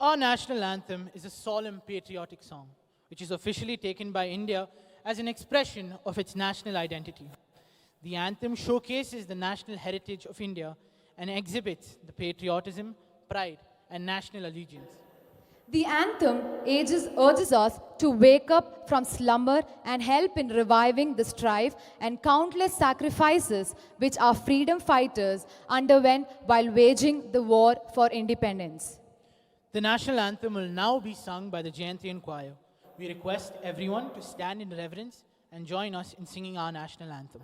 Our national anthem is a solemn patriotic song, which is officially taken by India as an expression of its national identity. The anthem showcases the national heritage of India and exhibits the patriotism, pride, and national allegiance. The anthem urges us to wake up from slumber and help in reviving the strife and countless sacrifices which our freedom fighters underwent while waging the war for independence. The national anthem will now be sung by the Jayantiyan choir. We request everyone to stand in reverence and join us in singing our national anthem.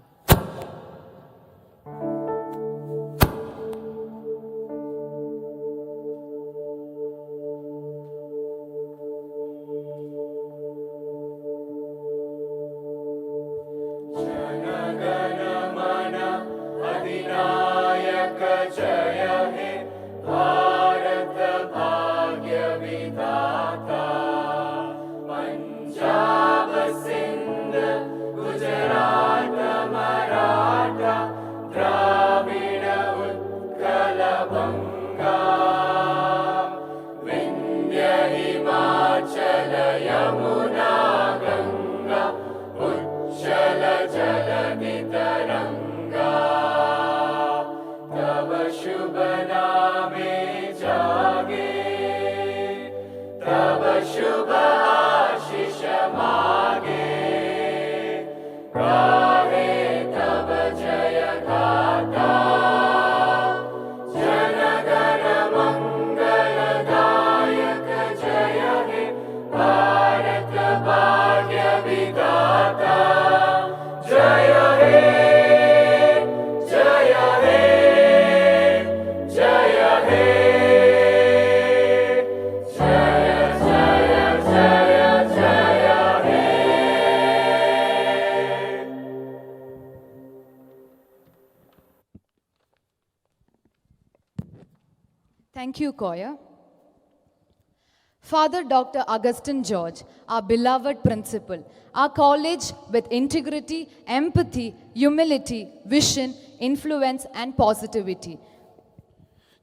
Thank you, choir. Father Dr. Augustine George, our beloved principal, our college with integrity, empathy, humility, vision, influence, and positivity.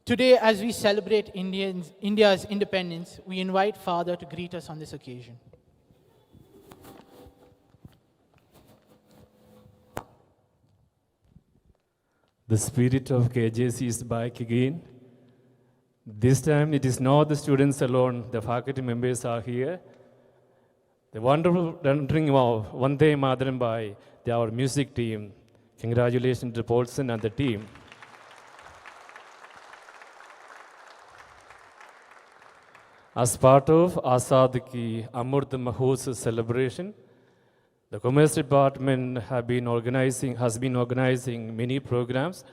Today, as we celebrate India's independence, we invite Father to greet us on this occasion. The spirit of KJC is back again. This time it is not the students alone, the faculty members are here. The wonderful rendering of Vande Mataram by our music team. Congratulations to Paulson and the team. As part of Azad Ki Amrit Mahotsav celebration, the Commerce Department has been organizing many programs.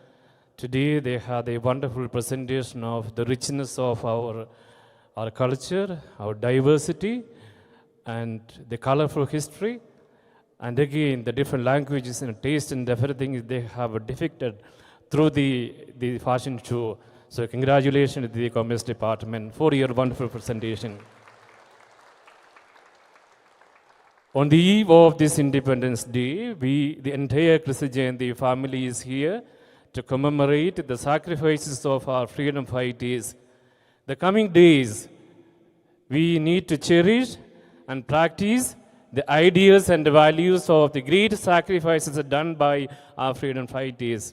Today they had a wonderful presentation of the richness of our culture, our diversity, and the colorful history. And again, the different languages and taste and everything they have depicted through the fashion show. So congratulations to the Commerce Department for your wonderful presentation. On the eve of this Independence Day, the entire Krishna Jayanti family is here to commemorate the sacrifices of our freedom fighters. The coming days, we need to cherish and practice the ideas and the values of the great sacrifices done by our freedom fighters.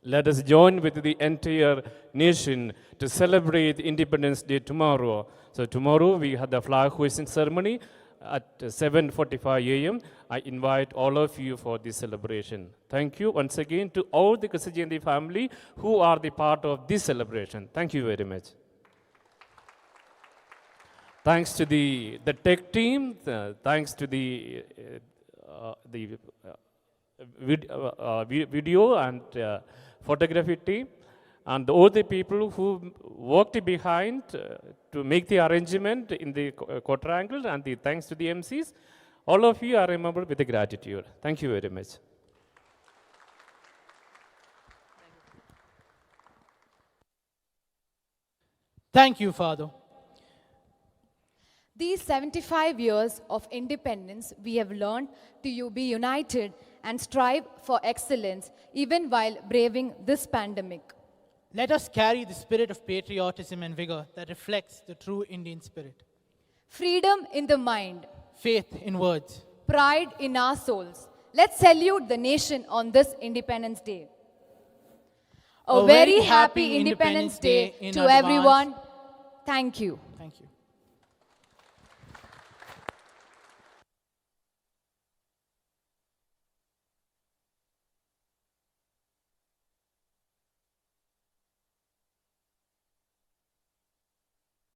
Let us join with the entire nation to celebrate Independence Day tomorrow. So tomorrow we have the flag hoisting ceremony at 7:45 a.m. I invite all of you for this celebration. Thank you once again to all the Krishna Jayanti family who are the part of this celebration. Thank you very much. Thanks to the tech team, thanks to the video and photography team, and all the people who worked behind to make the arrangement in the quadrangle, and thanks to the MCs. All of you are remembered with gratitude. Thank you very much. Thank you, Father. These 75 years of independence, we have learned to be united and strive for excellence even while braving this pandemic. Let us carry the spirit of patriotism and vigor that reflects the true Indian spirit. Freedom in the mind, Faith in words. pride in our souls. Let's salute the nation on this Independence Day. A very happy Independence Day in to advance. everyone. Thank you. Thank you.